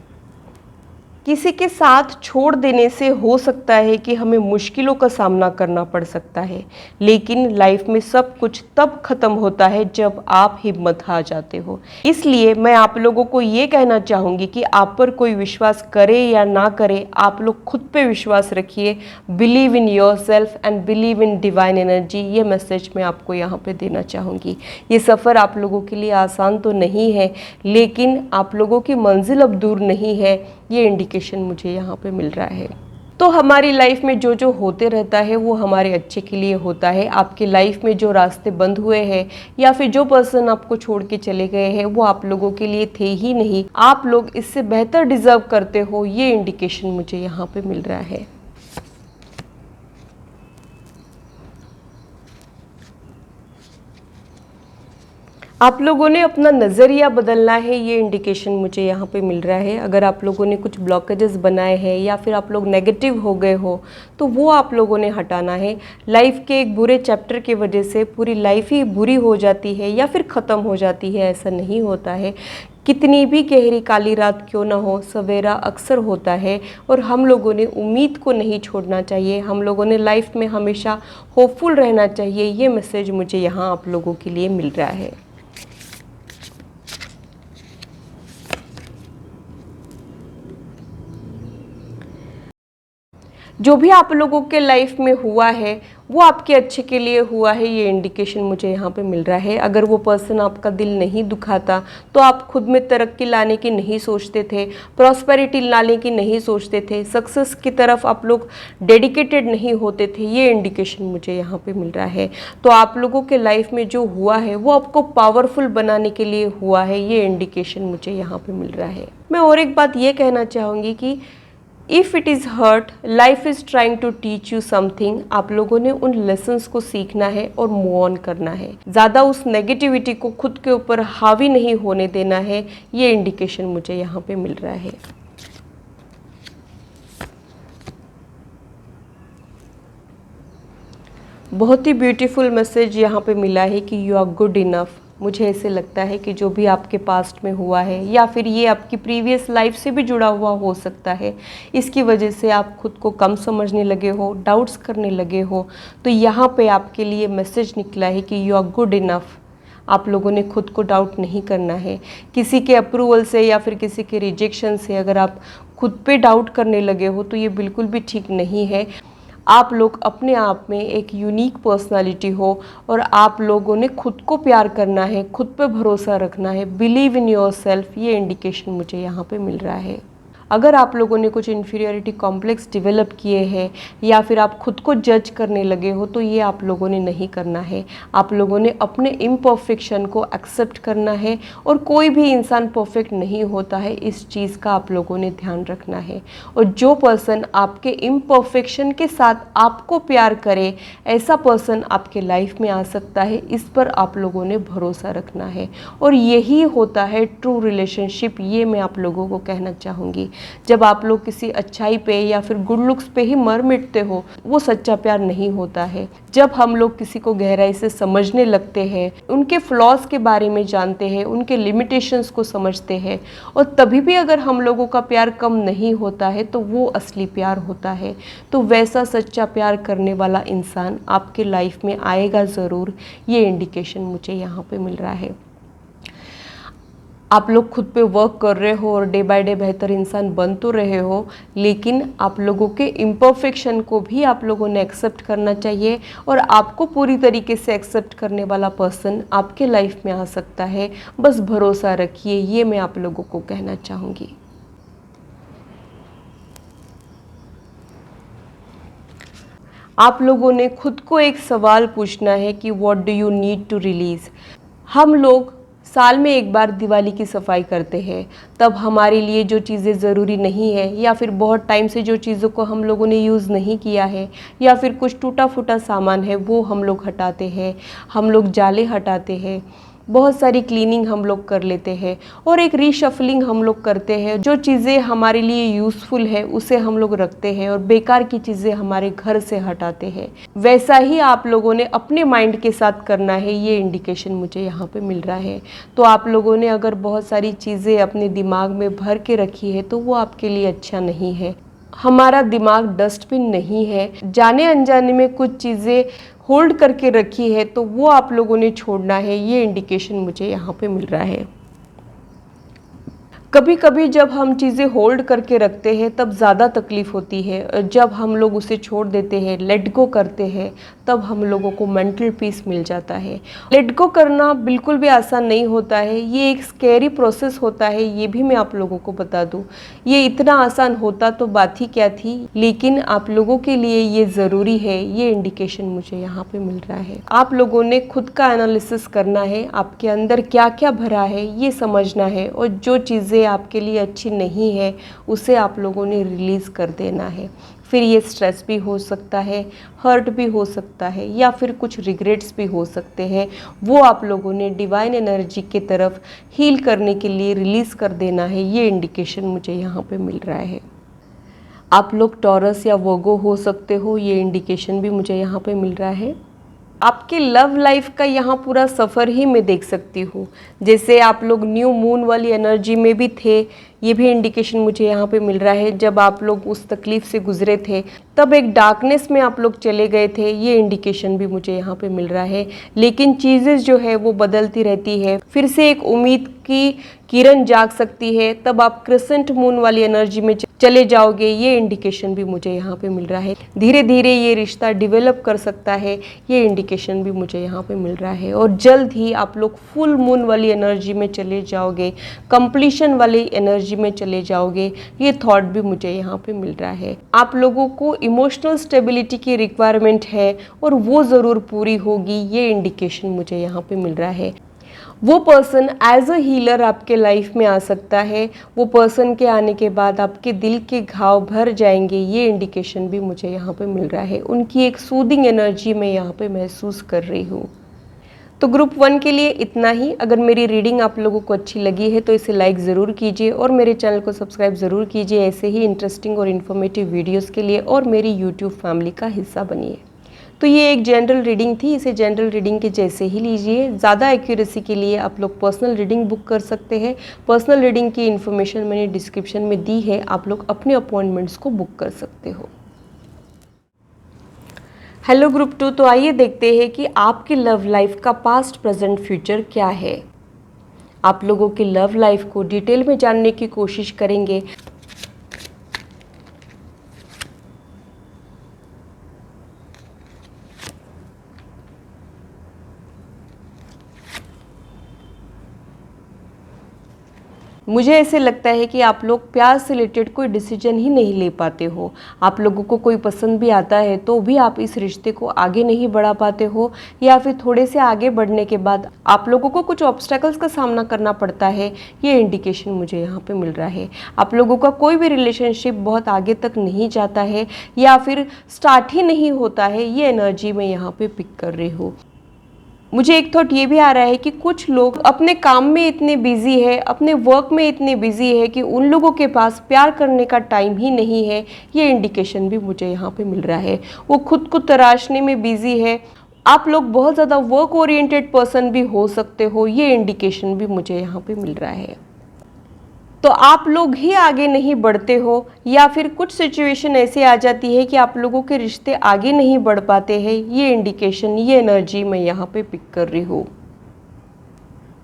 किसी के साथ छोड़ देने से हो सकता है कि हमें मुश्किलों का सामना करना पड़ सकता है, लेकिन लाइफ में सब कुछ तब खत्म होता है जब आप हिम्मत हार जाते हो। इसलिए मैं आप लोगों को ये कहना चाहूँगी कि आप पर कोई विश्वास करे या ना करे, आप लोग खुद पे विश्वास रखिए। Believe in your self and believe in divine energy. ये मैसेज मैं आपको यहाँ पे देना चाहूँगी। ये सफ़र आप लोगों के लिए आसान तो नहीं है, लेकिन आप लोगों की मंजिल अब दूर नहीं है। ये इंडिकेशन मुझे यहाँ पे मिल रहा है। तो हमारी लाइफ में जो जो होते रहता है वो हमारे अच्छे के लिए होता है। आपकी लाइफ में जो रास्ते बंद हुए हैं या फिर जो पर्सन आपको छोड़ के चले गए हैं वो आप लोगों के लिए थे ही नहीं। आप लोग इससे बेहतर डिजर्व करते हो। ये इंडिकेशन मुझे यहाँ पे मिल रहा है। आप लोगों ने अपना नज़रिया बदलना है। ये इंडिकेशन मुझे यहाँ पे मिल रहा है। अगर आप लोगों ने कुछ ब्लॉकेजेस बनाए हैं या फिर आप लोग नेगेटिव हो गए हो तो वो आप लोगों ने हटाना है। लाइफ के एक बुरे चैप्टर की वजह से पूरी लाइफ ही बुरी हो जाती है या फिर ख़त्म हो जाती है, ऐसा नहीं होता है। कितनी भी गहरी काली रात क्यों ना हो, सवेरा अक्सर होता है। और हम लोगों ने उम्मीद को नहीं छोड़ना चाहिए। हम लोगों ने लाइफ में हमेशा होपफुल रहना चाहिए। ये मैसेज मुझे यहाँ आप लोगों के लिए मिल रहा है। जो भी आप लोगों के लाइफ में हुआ है वो आपके अच्छे के लिए हुआ है। ये इंडिकेशन मुझे यहाँ पे मिल रहा है। अगर वो पर्सन आपका दिल नहीं दुखाता तो आप खुद में तरक्की लाने की नहीं सोचते थे, प्रॉस्पेरिटी लाने की नहीं सोचते थे, सक्सेस की तरफ आप लोग डेडिकेटेड नहीं होते थे। ये इंडिकेशन मुझे यहाँ पे मिल रहा है। तो आप लोगों के लाइफ में जो हुआ है वो आपको पावरफुल बनाने के लिए हुआ है। ये इंडिकेशन मुझे यहाँ पे मिल रहा है। मैं और एक बात ये कहना चाहूँगी कि if it is hurt, life is trying to teach you something. आप लोगों ने उन लेसन्स को सीखना है और मूव ऑन करना है। ज़्यादा उस नेगेटिविटी को खुद के ऊपर हावी नहीं होने देना है। ये इंडिकेशन मुझे यहाँ पे मिल रहा है। बहुत ही ब्यूटीफुल मैसेज यहाँ पे मिला है कि यू आर गुड इनफ। मुझे ऐसे लगता है कि जो भी आपके पास्ट में हुआ है या फिर ये आपकी प्रीवियस लाइफ से भी जुड़ा हुआ हो सकता है, इसकी वजह से आप खुद को कम समझने लगे हो, डाउट्स करने लगे हो, तो यहाँ पे आपके लिए मैसेज निकला है कि यू आर गुड इनफ। आप लोगों ने खुद को डाउट नहीं करना है। किसी के अप्रूवल से या फिर किसी के रिजेक्शन से अगर आप खुद पे डाउट करने लगे हो तो ये बिल्कुल भी ठीक नहीं है। आप लोग अपने आप में एक यूनिक पर्सनालिटी हो और आप लोगों ने खुद को प्यार करना है, खुद पे भरोसा रखना है। Believe in your self. ये इंडिकेशन मुझे यहाँ पे मिल रहा है। अगर आप लोगों ने कुछ इन्फीरियरिटी कॉम्प्लेक्स डेवलप किए हैं या फिर आप खुद को जज करने लगे हो तो ये आप लोगों ने नहीं करना है। आप लोगों ने अपने इम्परफेक्शन को एक्सेप्ट करना है और कोई भी इंसान परफेक्ट नहीं होता है, इस चीज़ का आप लोगों ने ध्यान रखना है। और जो पर्सन आपके इम्परफेक्शन के साथ आपको प्यार करे, ऐसा पर्सन आपके लाइफ में आ सकता है। इस पर आप लोगों ने भरोसा रखना है और यही होता है ट्रू रिलेशनशिप। ये मैं आप लोगों को कहना चाहूँगी। जब आप लोग किसी अच्छाई पे या फिर गुड लुक्स पे ही मर मिटते हो, वो सच्चा प्यार नहीं होता है। जब हम लोग किसी को गहराई से समझने लगते हैं, उनके फ्लॉज के बारे में जानते हैं, उनके लिमिटेशंस को समझते हैं, और तभी भी अगर हम लोगों का प्यार कम नहीं होता है तो वो असली प्यार होता है। तो वैसा सच्चा प्यार करने वाला इंसान आपके लाइफ में आएगा ज़रूर, ये इंडिकेशन मुझे यहाँ पे मिल रहा है। आप लोग खुद पे वर्क कर रहे हो और डे बाय डे बेहतर इंसान बन तो रहे हो, लेकिन आप लोगों के इम्परफेक्शन को भी आप लोगों ने एक्सेप्ट करना चाहिए, और आपको पूरी तरीके से एक्सेप्ट करने वाला पर्सन आपके लाइफ में आ सकता है। बस भरोसा रखिए, ये मैं आप लोगों को कहना चाहूँगी। आप लोगों ने खुद को एक सवाल पूछना है कि what do you need to release. हम लोग साल में एक बार दिवाली की सफाई करते हैं, तब हमारे लिए जो चीज़ें ज़रूरी नहीं है, या फिर बहुत टाइम से जो चीज़ों को हम लोगों ने यूज़ नहीं किया है, या फिर कुछ टूटा फूटा सामान है, वो हम लोग हटाते हैं। हम लोग जाले हटाते हैं, बहुत सारी क्लीनिंग हम लोग कर लेते हैं, और एक रीशफलिंग हम लोग करते हैं। जो चीज़ें हमारे लिए यूज़फुल है उसे हम लोग रखते हैं, और बेकार की चीज़ें हमारे घर से हटाते हैं। वैसा ही आप लोगों ने अपने माइंड के साथ करना है, ये इंडिकेशन मुझे यहाँ पे मिल रहा है। तो आप लोगों ने अगर बहुत सारी चीज़ें अपने दिमाग में भर के रखी है तो वो आपके लिए अच्छा नहीं है। हमारा दिमाग डस्टबिन नहीं है, जाने अनजाने में कुछ चीज़ें होल्ड करके रखी है तो वो आप लोगों ने छोड़ना है, ये इंडिकेशन मुझे यहाँ पे मिल रहा है। कभी कभी जब हम चीज़ें होल्ड करके रखते हैं तब ज़्यादा तकलीफ़ होती है, जब हम लोग उसे छोड़ देते हैं, लेट गो करते हैं, तब हम लोगों को मेंटल पीस मिल जाता है। लेट गो करना बिल्कुल भी आसान नहीं होता है, ये एक स्कैरी प्रोसेस होता है, ये भी मैं आप लोगों को बता दूं। ये इतना आसान होता तो बात ही क्या थी, लेकिन आप लोगों के लिए ये ज़रूरी है, ये इंडिकेशन मुझे यहाँ पे मिल रहा है। आप लोगों ने खुद का एनालिसिस करना है, आपके अंदर क्या क्या भरा है ये समझना है, और जो चीज़ें आपके लिए अच्छी नहीं है उसे आप लोगों ने रिलीज़ कर देना है। फिर ये स्ट्रेस भी हो सकता है, हर्ट भी हो सकता है, या फिर कुछ रिग्रेट्स भी हो सकते हैं। वो आप लोगों ने डिवाइन एनर्जी के तरफ हील करने के लिए रिलीज़ कर देना है, ये इंडिकेशन मुझे यहाँ पे मिल रहा है। आप लोग टॉरस या वर्गो हो सकते हो, ये इंडिकेशन भी मुझे यहाँ पे मिल रहा है। आपके लव लाइफ का यहाँ पूरा सफ़र ही मैं देख सकती हूँ। जैसे आप लोग न्यू मून वाली एनर्जी में भी थे, ये भी इंडिकेशन मुझे यहाँ पे मिल रहा है। जब आप लोग उस तकलीफ़ से गुजरे थे तब एक डार्कनेस में आप लोग चले गए थे, ये इंडिकेशन भी मुझे यहाँ पे मिल रहा है। लेकिन चीज़ें जो है वो बदलती रहती है, फिर से एक उम्मीद की किरण जाग सकती है, तब आप क्रिसेंट मून वाली एनर्जी में चले जाओगे, ये इंडिकेशन भी मुझे यहाँ पे मिल रहा है। धीरे धीरे ये रिश्ता डेवलप कर सकता है, ये इंडिकेशन भी मुझे यहाँ पे मिल रहा है। और जल्द ही आप लोग फुल मून वाली एनर्जी में चले जाओगे, कंप्लीशन वाली एनर्जी में चले जाओगे, ये थॉट भी मुझे यहाँ पे मिल रहा है। आप लोगों को इमोशनल स्टेबिलिटी की रिक्वायरमेंट है और वो ज़रूर पूरी होगी, ये इंडिकेशन मुझे यहाँ पे मिल रहा है। वो पर्सन एज अ हीलर आपके लाइफ में आ सकता है, वो पर्सन के आने के बाद आपके दिल के घाव भर जाएंगे, ये इंडिकेशन भी मुझे यहाँ पे मिल रहा है। उनकी एक सूदिंग एनर्जी मैं यहाँ पे महसूस कर रही हूँ। तो ग्रुप 1 के लिए इतना ही। अगर मेरी रीडिंग आप लोगों को अच्छी लगी है तो इसे लाइक ज़रूर कीजिए और मेरे चैनल को सब्सक्राइब ज़रूर कीजिए ऐसे ही इंटरेस्टिंग और इन्फॉर्मेटिव वीडियोस के लिए, और मेरी यूट्यूब फैमिली का हिस्सा बनिए। तो ये एक जनरल रीडिंग थी, इसे जनरल रीडिंग के जैसे ही लीजिए। ज़्यादा एक्यूरेसी के लिए आप लोग पर्सनल रीडिंग बुक कर सकते हैं। पर्सनल रीडिंग की इन्फॉर्मेशन मैंने डिस्क्रिप्शन में दी है, आप लोग अपने अपॉइंटमेंट्स को बुक कर सकते हो। हेलो ग्रुप 2, तो आइए देखते हैं कि आपकी लव लाइफ का पास्ट प्रेजेंट फ्यूचर क्या है। आप लोगों की लव लाइफ को डिटेल में जानने की कोशिश करेंगे। मुझे ऐसे लगता है कि आप लोग प्यार से रिलेटेड कोई डिसीजन ही नहीं ले पाते हो। आप लोगों को कोई पसंद भी आता है तो भी आप इस रिश्ते को आगे नहीं बढ़ा पाते हो, या फिर थोड़े से आगे बढ़ने के बाद आप लोगों को कुछ ऑब्स्टेकल्स का सामना करना पड़ता है, ये इंडिकेशन मुझे यहाँ पे मिल रहा है। आप लोगों का कोई भी रिलेशनशिप बहुत आगे तक नहीं जाता है या फिर स्टार्ट ही नहीं होता है, ये एनर्जी मैं यहाँ पे पिक कर रही हूँ। मुझे एक थॉट ये भी आ रहा है कि कुछ लोग अपने काम में इतने बिजी है, अपने वर्क में इतने बिजी है कि उन लोगों के पास प्यार करने का टाइम ही नहीं है। ये इंडिकेशन भी मुझे यहाँ पे मिल रहा है। वो खुद को तराशने में बिजी है। आप लोग बहुत ज़्यादा वर्क ओरिएंटेड पर्सन भी हो सकते हो, ये इंडिकेशन भी मुझे यहाँ पे मिल रहा है। तो आप लोग ही आगे नहीं बढ़ते हो, या फिर कुछ सिचुएशन ऐसे आ जाती है कि आप लोगों के रिश्ते आगे नहीं बढ़ पाते हैं। ये इंडिकेशन, ये एनर्जी मैं यहाँ पे पिक कर रही हूँ।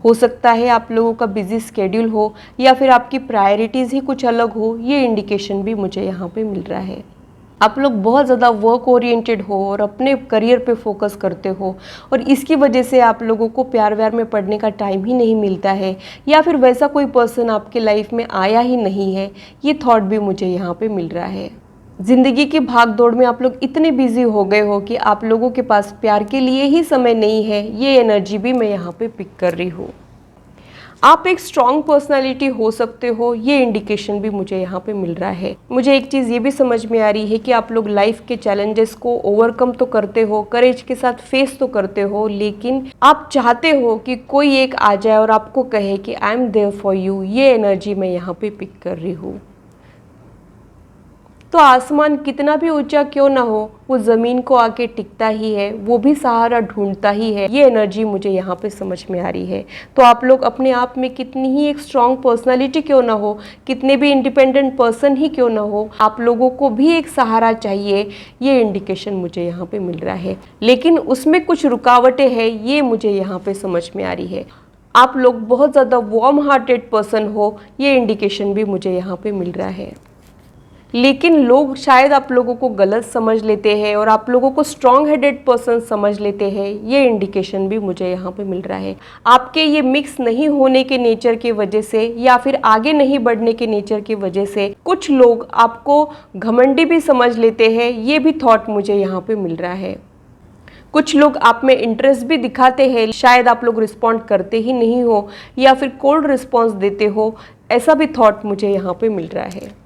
हो सकता है आप लोगों का बिजी स्केड्यूल हो, या फिर आपकी प्रायोरिटीज़ ही कुछ अलग हो। ये इंडिकेशन भी मुझे यहाँ पे मिल रहा है। आप लोग बहुत ज़्यादा वर्क ओरिएंटेड हो और अपने करियर पे फोकस करते हो, और इसकी वजह से आप लोगों को प्यार व्यार में पढ़ने का टाइम ही नहीं मिलता है, या फिर वैसा कोई पर्सन आपके लाइफ में आया ही नहीं है। ये थॉट भी मुझे यहाँ पे मिल रहा है। ज़िंदगी की भाग दौड़ में आप लोग इतने बिजी हो गए हो कि आप लोगों के पास प्यार के लिए ही समय नहीं है। ये एनर्जी भी मैं यहाँ पे पिक कर रही हूँ। आप एक स्ट्रॉन्ग पर्सनालिटी हो सकते हो, ये इंडिकेशन भी मुझे यहाँ पे मिल रहा है। मुझे एक चीज़ ये भी समझ में आ रही है कि आप लोग लाइफ के चैलेंजेस को ओवरकम तो करते हो, करेज के साथ फेस तो करते हो, लेकिन आप चाहते हो कि कोई एक आ जाए और आपको कहे कि I am there for you. ये एनर्जी मैं यहाँ पे पिक कर रही हूँ। तो आसमान कितना भी ऊंचा क्यों ना हो, वो ज़मीन को आके टिकता ही है, वो भी सहारा ढूंढता ही है। ये एनर्जी मुझे यहाँ पे समझ में आ रही है। तो आप लोग अपने आप में कितनी ही एक स्ट्रॉन्ग पर्सनालिटी क्यों ना हो, कितने भी इंडिपेंडेंट पर्सन ही क्यों ना हो, आप लोगों को भी एक सहारा चाहिए। ये इंडिकेशन मुझे यहाँ पे मिल रहा है, लेकिन उसमें कुछ रुकावटें हैं, ये मुझे यहाँ पे समझ में आ रही है। आप लोग बहुत ज़्यादा वार्म हार्टेड पर्सन हो, ये इंडिकेशन भी मुझे यहाँ पे मिल रहा है। लेकिन लोग शायद आप लोगों को गलत समझ लेते हैं और आप लोगों को स्ट्रॉन्ग हेडेड पर्सन समझ लेते हैं। ये इंडिकेशन भी मुझे यहाँ पे मिल रहा है। आपके ये मिक्स नहीं होने के नेचर की वजह से, या फिर आगे नहीं बढ़ने के नेचर की वजह से कुछ लोग आपको घमंडी भी समझ लेते हैं। ये भी थॉट मुझे यहाँ पे मिल रहा है। कुछ लोग आप में इंटरेस्ट भी दिखाते हैं, शायद आप लोग रिस्पॉन्ड करते ही नहीं हो, या फिर कोल्ड रिस्पॉन्स देते हो। ऐसा भी थॉट मुझे यहाँ पे मिल रहा है।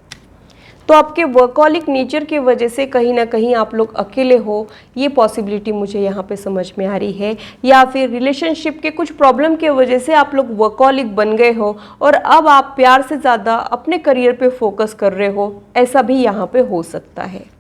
तो आपके वर्कॉलिक नेचर की वजह से कहीं ना कहीं आप लोग अकेले हो, ये पॉसिबिलिटी मुझे यहाँ पे समझ में आ रही है। या फिर रिलेशनशिप के कुछ प्रॉब्लम की वजह से आप लोग वर्कॉलिक बन गए हो और अब आप प्यार से ज़्यादा अपने करियर पे फोकस कर रहे हो। ऐसा भी यहाँ पे हो सकता है।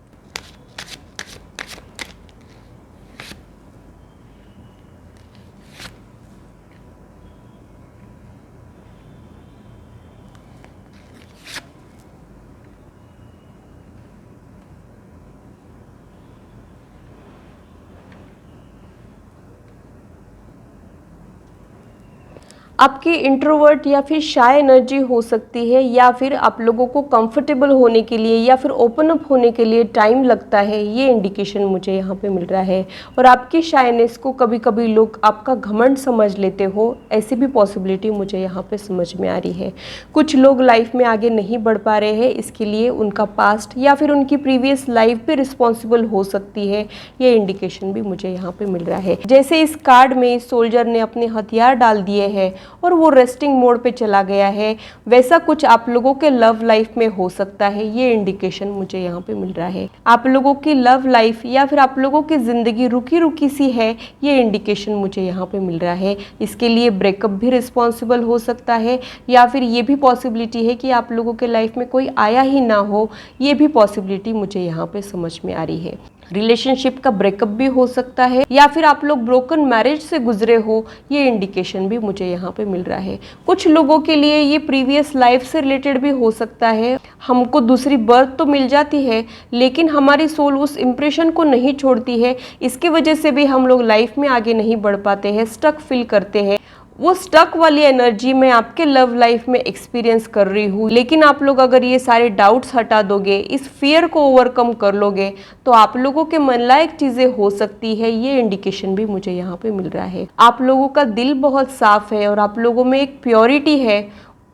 आपकी इंट्रोवर्ट या फिर शाय एनर्जी हो सकती है, या फिर आप लोगों को कंफर्टेबल होने के लिए या फिर ओपन अप होने के लिए टाइम लगता है। ये इंडिकेशन मुझे यहाँ पे मिल रहा है। और आपकी शायनेस को कभी कभी लोग आपका घमंड समझ लेते हो, ऐसी भी पॉसिबिलिटी मुझे यहाँ पे समझ में आ रही है। कुछ लोग लाइफ में आगे नहीं बढ़ पा रहे हैं, इसके लिए उनका पास्ट या फिर उनकी प्रीवियस लाइफ भी रिस्पॉन्सिबल हो सकती है। ये इंडिकेशन भी मुझे यहाँ पे मिल रहा है। जैसे इस कार्ड में सोल्जर ने अपने हथियार डाल दिए हैं और वो रेस्टिंग मोड पे चला गया है, वैसा कुछ आप लोगों के लव लाइफ में हो सकता है। ये इंडिकेशन मुझे यहाँ पे मिल रहा है। आप लोगों की लव लाइफ या फिर आप लोगों की ज़िंदगी रुकी रुकी सी है, ये इंडिकेशन मुझे यहाँ पे मिल रहा है। इसके लिए ब्रेकअप भी रिस्पॉन्सिबल हो सकता है, या फिर ये भी पॉसिबिलिटी है कि आप लोगों के लाइफ में कोई आया ही ना हो। ये भी पॉसिबिलिटी मुझे यहाँ पे समझ में आ रही है। रिलेशनशिप का ब्रेकअप भी हो सकता है, या फिर आप लोग ब्रोकन मैरिज से गुजरे हो। ये इंडिकेशन भी मुझे यहाँ पे मिल रहा है। कुछ लोगों के लिए ये प्रीवियस लाइफ से रिलेटेड भी हो सकता है। हमको दूसरी बर्थ तो मिल जाती है, लेकिन हमारी सोल उस इम्प्रेशन को नहीं छोड़ती है। इसकी वजह से भी हम लोग लाइफ में आगे नहीं बढ़ पाते हैं, स्टक फील करते हैं। वो स्टक वाली एनर्जी मैं आपके लव लाइफ में एक्सपीरियंस कर रही हूँ। लेकिन आप लोग अगर ये सारे डाउट्स हटा दोगे, इस फियर को ओवरकम कर लोगे, तो आप लोगों के मन लायक चीज़ें हो सकती है। ये इंडिकेशन भी मुझे यहाँ पे मिल रहा है। आप लोगों का दिल बहुत साफ है और आप लोगों में एक प्योरिटी है,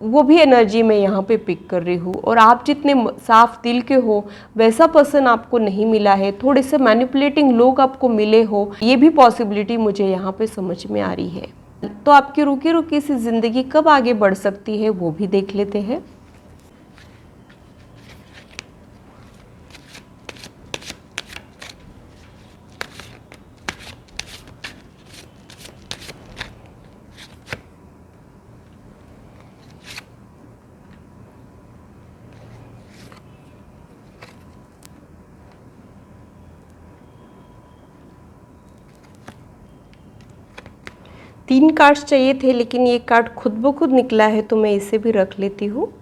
वो भी एनर्जी मैं यहाँ पे पिक कर रही हूँ। और आप जितने साफ दिल के हो, वैसा पर्सन आपको नहीं मिला है। थोड़े से मैनिपुलेटिंग लोग आपको मिले हो, ये भी पॉसिबिलिटी मुझे यहाँ पे समझ में आ रही है। तो आपकी रुकी रुकी सी जिंदगी कब आगे बढ़ सकती है, वो भी देख लेते हैं। 3 कार्ड्स चाहिए थे, लेकिन ये कार्ड खुद ब खुद निकला है तो मैं इसे भी रख लेती हूँ।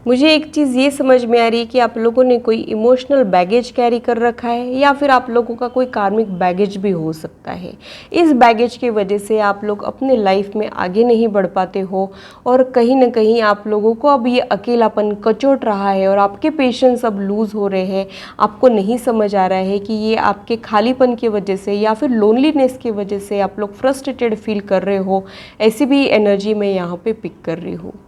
मुझे एक चीज़ ये समझ में आ रही है कि आप लोगों ने कोई इमोशनल बैगेज कैरी कर रखा है, या फिर आप लोगों का कोई कार्मिक बैगेज भी हो सकता है। इस बैगेज की वजह से आप लोग अपने लाइफ में आगे नहीं बढ़ पाते हो, और कहीं ना कहीं आप लोगों को अब ये अकेलापन कचोट रहा है और आपके पेशेंस अब लूज़ हो रहे हैं। आपको नहीं समझ आ रहा है कि ये आपके खालीपन की वजह से या फिर लोनलीनेस की वजह से आप लोग फ्रस्ट्रेटेड फील कर रहे हो। ऐसी भी एनर्जी मैं यहाँ पे पिक कर रही हूँ।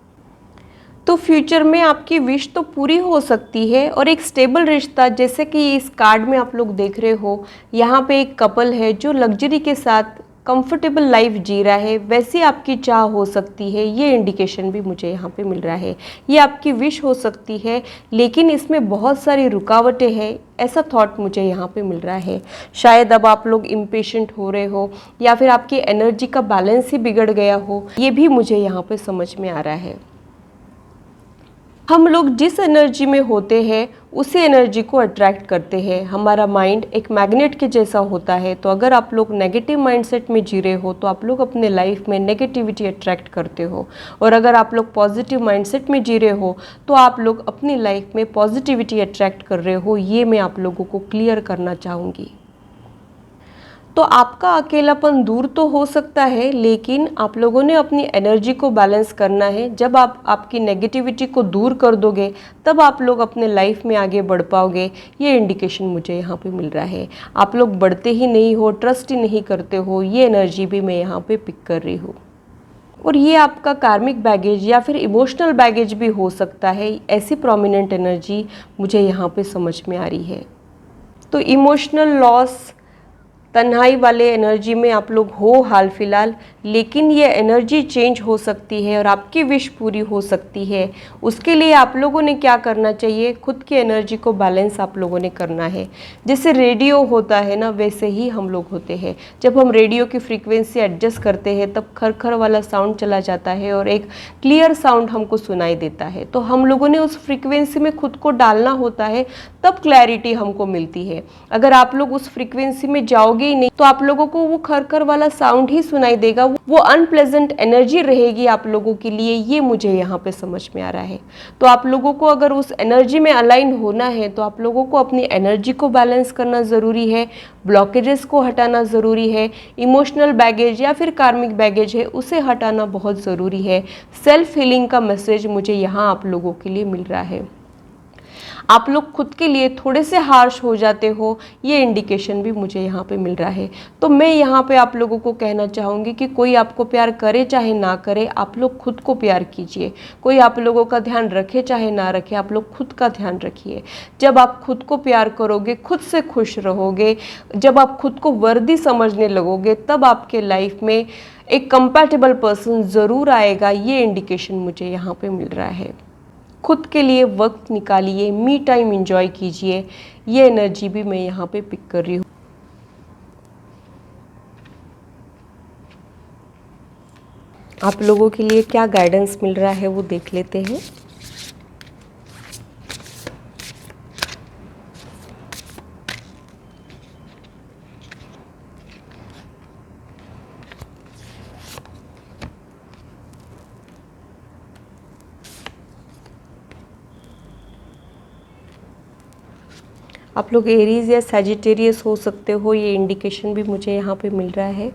तो फ्यूचर में आपकी विश तो पूरी हो सकती है, और एक स्टेबल रिश्ता, जैसे कि इस कार्ड में आप लोग देख रहे हो, यहाँ पे एक कपल है जो लग्जरी के साथ कंफर्टेबल लाइफ जी रहा है, वैसी आपकी चाह हो सकती है। ये इंडिकेशन भी मुझे यहाँ पे मिल रहा है। ये आपकी विश हो सकती है, लेकिन इसमें बहुत सारी रुकावटें हैं, ऐसा थॉट मुझे यहाँ पे मिल रहा है। शायद अब आप लोग इम्पेशेंट हो रहे हो, या फिर आपकी एनर्जी का बैलेंस ही बिगड़ गया हो, ये भी मुझे यहाँ पे समझ में आ रहा है। हम लोग जिस एनर्जी में होते हैं उसी एनर्जी को अट्रैक्ट करते हैं। हमारा माइंड एक मैग्नेट के जैसा होता है, तो अगर आप लोग नेगेटिव माइंडसेट में जी रहे हो तो आप लोग अपने लाइफ में नेगेटिविटी अट्रैक्ट करते हो, और अगर आप लोग पॉजिटिव माइंडसेट में जी रहे हो तो आप लोग अपनी लाइफ में पॉजिटिविटी अट्रैक्ट कर रहे हो। ये मैं आप लोगों को क्लियर करना चाहूँगी। तो आपका अकेलापन दूर तो हो सकता है, लेकिन आप लोगों ने अपनी एनर्जी को बैलेंस करना है। जब आप आपकी नेगेटिविटी को दूर कर दोगे तब आप लोग अपने लाइफ में आगे बढ़ पाओगे। ये इंडिकेशन मुझे यहाँ पे मिल रहा है। आप लोग बढ़ते ही नहीं हो, ट्रस्ट ही नहीं करते हो, ये एनर्जी भी मैं यहाँ पे पिक कर रही हूँ। और ये आपका कार्मिक बैगेज या फिर इमोशनल बैगेज भी हो सकता है। ऐसी प्रोमिनेंट एनर्जी मुझे यहाँ पे समझ में आ रही है। तो इमोशनल लॉस, तन्हाई वाले एनर्जी में आप लोग हो हाल फिलहाल, लेकिन ये एनर्जी चेंज हो सकती है और आपकी विश पूरी हो सकती है। उसके लिए आप लोगों ने क्या करना चाहिए, खुद की एनर्जी को बैलेंस आप लोगों ने करना है। जैसे रेडियो होता है ना, वैसे ही हम लोग होते हैं। जब हम रेडियो की फ्रीक्वेंसी एडजस्ट करते हैं तब खरखर वाला साउंड चला जाता है और एक क्लियर साउंड हमको सुनाई देता है। तो हम लोगों ने उस फ्रीक्वेंसी में खुद को डालना होता है, तब क्लैरिटी हमको मिलती है। अगर आप लोग उस फ्रीक्वेंसी में जाओगे ही नहीं तो आप लोगों को वो खरखर वाला साउंड ही सुनाई देगा, वो अनप्लेजेंट एनर्जी रहेगी आप लोगों के लिए। ये मुझे यहाँ पे समझ में आ रहा है। तो आप लोगों को अगर उस एनर्जी में अलाइन होना है तो आप लोगों को अपनी एनर्जी को बैलेंस करना ज़रूरी है, ब्लॉकेजेस को हटाना ज़रूरी है, इमोशनल बैगेज या फिर कार्मिक बैगेज है उसे हटाना बहुत ज़रूरी है। सेल्फ हीलिंग का मैसेज मुझे यहाँ आप लोगों के लिए मिल रहा है। आप लोग खुद के लिए थोड़े से हार्श हो जाते हो, ये इंडिकेशन भी मुझे यहाँ पे मिल रहा है। तो मैं यहाँ पे आप लोगों को कहना चाहूँगी कि कोई आपको प्यार करे चाहे ना करे, आप लोग खुद को प्यार कीजिए। कोई आप लोगों का ध्यान रखे चाहे ना रखे, आप लोग खुद का ध्यान रखिए। जब आप खुद को प्यार करोगे, खुद से खुश रहोगे, जब आप खुद को वर्दी समझने लगोगे, तब आपके लाइफ में एक कंपैटिबल पर्सन ज़रूर आएगा। ये इंडिकेशन मुझे यहाँ पे मिल रहा है। खुद के लिए वक्त निकालिए, मी टाइम एंजॉय कीजिए। ये एनर्जी भी मैं यहाँ पे पिक कर रही हूँ। आप लोगों के लिए क्या गाइडेंस मिल रहा है वो देख लेते हैं। आप लोग एरीज या सैजिटेरियस हो सकते हो, ये इंडिकेशन भी मुझे यहाँ पे मिल रहा है।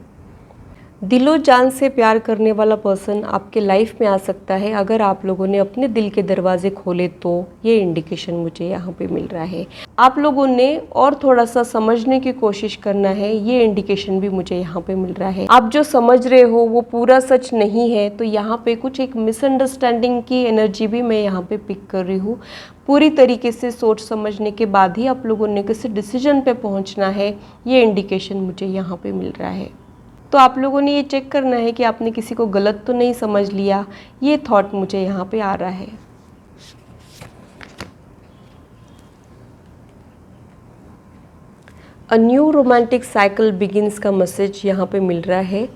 दिलो जान से प्यार करने वाला पर्सन आपके लाइफ में आ सकता है अगर आप लोगों ने अपने दिल के दरवाजे खोले तो। ये इंडिकेशन मुझे यहाँ पे मिल रहा है। आप लोगों ने और थोड़ा सा समझने की कोशिश करना है, ये इंडिकेशन भी मुझे यहाँ पे मिल रहा है। आप जो समझ रहे हो वो पूरा सच नहीं है, तो यहाँ पे कुछ एक मिसअंडरस्टैंडिंग की एनर्जी भी मैं यहाँ पे पिक कर रही हूँ। पूरी तरीके से सोच समझने के बाद ही आप लोगों ने किसी डिसीजन पे पहुँचना है, ये इंडिकेशन मुझे यहाँ पे मिल रहा है। तो आप लोगों ने ये चेक करना है कि आपने किसी को गलत तो नहीं समझ लिया, ये थॉट मुझे यहाँ पे आ रहा है। A new romantic cycle begins का मैसेज यहाँ पे मिल रहा है।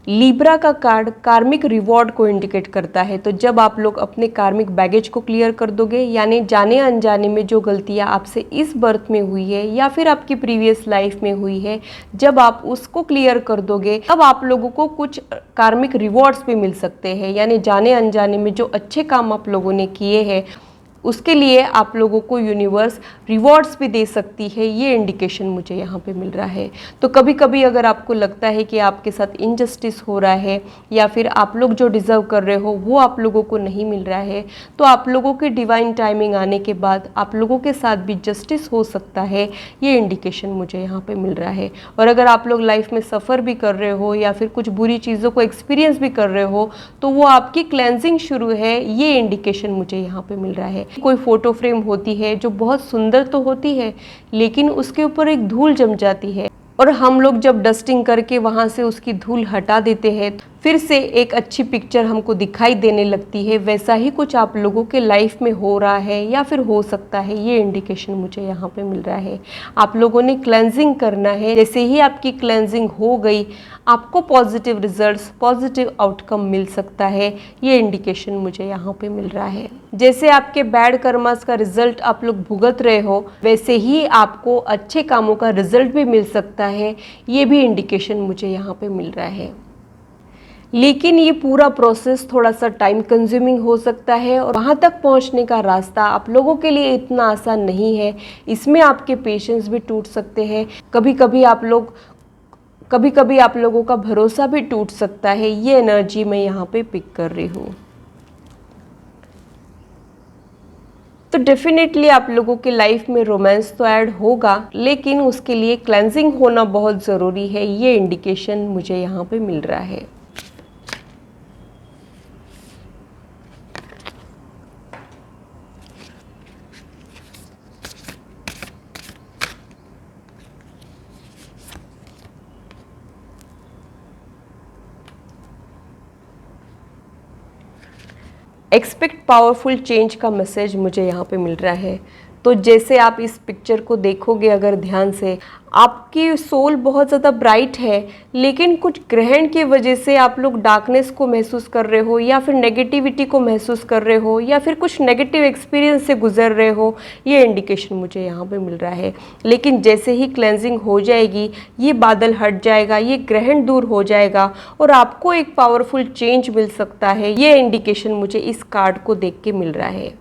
लिब्रा का कार्ड कार्मिक रिवॉर्ड को इंडिकेट करता है। तो जब आप लोग अपने कार्मिक बैगेज को क्लियर कर दोगे, यानी जाने अनजाने में जो गलतियां आपसे इस बर्थ में हुई है या फिर आपकी प्रीवियस लाइफ में हुई है, जब आप उसको क्लियर कर दोगे तब आप लोगों को कुछ कार्मिक रिवॉर्ड्स भी मिल सकते हैं। यानी जाने अनजाने में जो अच्छे काम आप लोगों ने किए हैं उसके लिए आप लोगों को यूनिवर्स रिवॉर्ड्स भी दे सकती है, ये इंडिकेशन मुझे यहाँ पे मिल रहा है। तो कभी कभी अगर आपको लगता है कि आपके साथ इनजस्टिस हो रहा है या फिर आप लोग जो डिज़र्व कर रहे हो वो आप लोगों को नहीं मिल रहा है, तो आप लोगों की डिवाइन टाइमिंग आने के बाद आप लोगों के साथ भी जस्टिस हो सकता है, ये इंडिकेशन मुझे यहाँ पर मिल रहा है। और अगर आप लोग लाइफ में सफ़र भी कर रहे हो या फिर कुछ बुरी चीज़ों को एक्सपीरियंस भी कर रहे हो, तो वो आपकी क्लेंजिंग शुरू है, ये इंडिकेशन मुझे यहाँ पर मिल रहा है। कोई फोटो फ्रेम होती है जो बहुत सुंदर तो होती है लेकिन उसके ऊपर एक धूल जम जाती है, और हम लोग जब डस्टिंग करके वहाँ से उसकी धूल हटा देते हैं फिर से एक अच्छी पिक्चर हमको दिखाई देने लगती है। वैसा ही कुछ आप लोगों के लाइफ में हो रहा है या फिर हो सकता है, ये इंडिकेशन मुझे यहाँ पे मिल रहा है। आप लोगों ने क्लेंजिंग करना है, जैसे ही आपकी क्लेंजिंग हो गई आपको पॉजिटिव रिजल्ट्स, पॉजिटिव आउटकम मिल सकता है, ये इंडिकेशन मुझे यहाँ पे मिल रहा है। जैसे आपके बैड कर्मास का रिजल्ट आप लोग भुगत रहे हो, वैसे ही आपको अच्छे कामों का रिजल्ट भी मिल सकता है, ये भी इंडिकेशन मुझे यहाँ पे मिल रहा है। लेकिन ये पूरा प्रोसेस थोड़ा सा टाइम कंज्यूमिंग हो सकता है और वहाँ तक पहुँचने का रास्ता आप लोगों के लिए इतना आसान नहीं है। इसमें आपके पेशेंस भी टूट सकते हैं, कभी कभी आप लोगों का भरोसा भी टूट सकता है, ये एनर्जी मैं यहाँ पे पिक कर रही हूँ। तो डेफिनेटली आप लोगों की लाइफ में रोमांस तो ऐड होगा, लेकिन उसके लिए क्लेंजिंग होना बहुत ज़रूरी है, ये इंडिकेशन मुझे यहाँ पे मिल रहा है। एक्सपेक्ट पावरफुल चेंज का मैसेज मुझे यहाँ पे मिल रहा है। तो जैसे आप इस पिक्चर को देखोगे अगर ध्यान से, आपकी सोल बहुत ज़्यादा ब्राइट है लेकिन कुछ ग्रहण की वजह से आप लोग डार्कनेस को महसूस कर रहे हो या फिर नेगेटिविटी को महसूस कर रहे हो या फिर कुछ नेगेटिव एक्सपीरियंस से गुजर रहे हो, ये इंडिकेशन मुझे यहाँ पे मिल रहा है। लेकिन जैसे ही क्लेंजिंग हो जाएगी, ये बादल हट जाएगा, ये ग्रहण दूर हो जाएगा और आपको एक पावरफुल चेंज मिल सकता है, ये इंडिकेशन मुझे इस कार्ड को देख के मिल रहा है।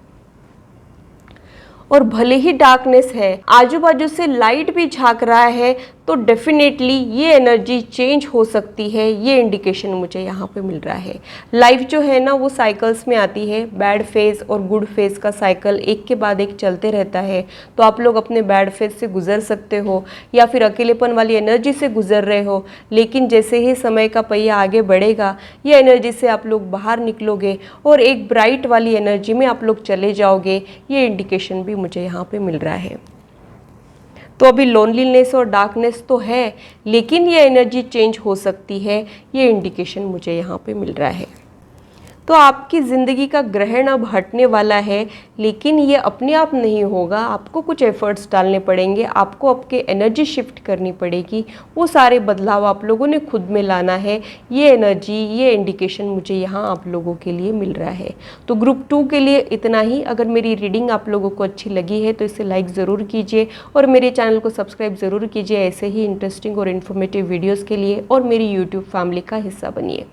और भले ही डार्कनेस है, आजू बाजू से लाइट भी झांक रहा है, तो डेफिनेटली ये एनर्जी चेंज हो सकती है, ये इंडिकेशन मुझे यहाँ पे मिल रहा है। लाइफ जो है ना वो साइकिल्स में आती है, बैड फेज और गुड फेज का साइकिल एक के बाद एक चलते रहता है। तो आप लोग अपने बैड फेज से गुजर सकते हो या फिर अकेलेपन वाली एनर्जी से गुजर रहे हो, लेकिन जैसे ही समय का पहिया आगे बढ़ेगा ये एनर्जी से आप लोग बाहर निकलोगे और एक ब्राइट वाली एनर्जी में आप लोग चले जाओगे, ये इंडिकेशन भी मुझे यहाँ पे मिल रहा है। तो अभी लोनलीनेस और डार्कनेस तो है, लेकिन ये एनर्जी चेंज हो सकती है, ये इंडिकेशन मुझे यहाँ पे मिल रहा है। तो आपकी ज़िंदगी का ग्रहण अब हटने वाला है, लेकिन ये अपने आप नहीं होगा, आपको कुछ एफर्ट्स डालने पड़ेंगे, आपको आपके एनर्जी शिफ्ट करनी पड़ेगी, वो सारे बदलाव आप लोगों ने खुद में लाना है, ये एनर्जी, ये इंडिकेशन मुझे यहाँ आप लोगों के लिए मिल रहा है। तो ग्रुप 2 के लिए इतना ही। अगर मेरी रीडिंग आप लोगों को अच्छी लगी है तो इसे लाइक ज़रूर कीजिए और मेरे चैनल को सब्सक्राइब ज़रूर कीजिए ऐसे ही इंटरेस्टिंग और इन्फॉर्मेटिव वीडियोज़ के लिए, और मेरी यूट्यूब फैमिली का हिस्सा बनिए।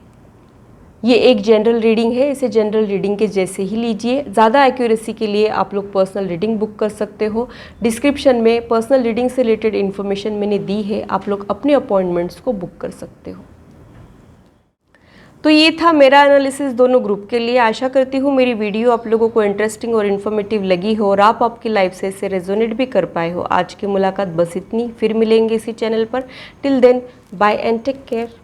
ये एक जनरल रीडिंग है, इसे जनरल रीडिंग के जैसे ही लीजिए। ज़्यादा एक्यूरेसी के लिए आप लोग पर्सनल रीडिंग बुक कर सकते हो। डिस्क्रिप्शन में पर्सनल रीडिंग से रिलेटेड इन्फॉर्मेशन मैंने दी है, आप लोग अपने अपॉइंटमेंट्स को बुक कर सकते हो। तो ये था मेरा एनालिसिस दोनों ग्रुप के लिए। आशा करती हूँ मेरी वीडियो आप लोगों को इंटरेस्टिंग और इन्फॉर्मेटिव लगी हो और आप आपकी लाइफ से इससे रेजोनेट भी कर पाए हो। आज की मुलाकात बस इतनी, फिर मिलेंगे इसी चैनल पर। Till then, bye and take care.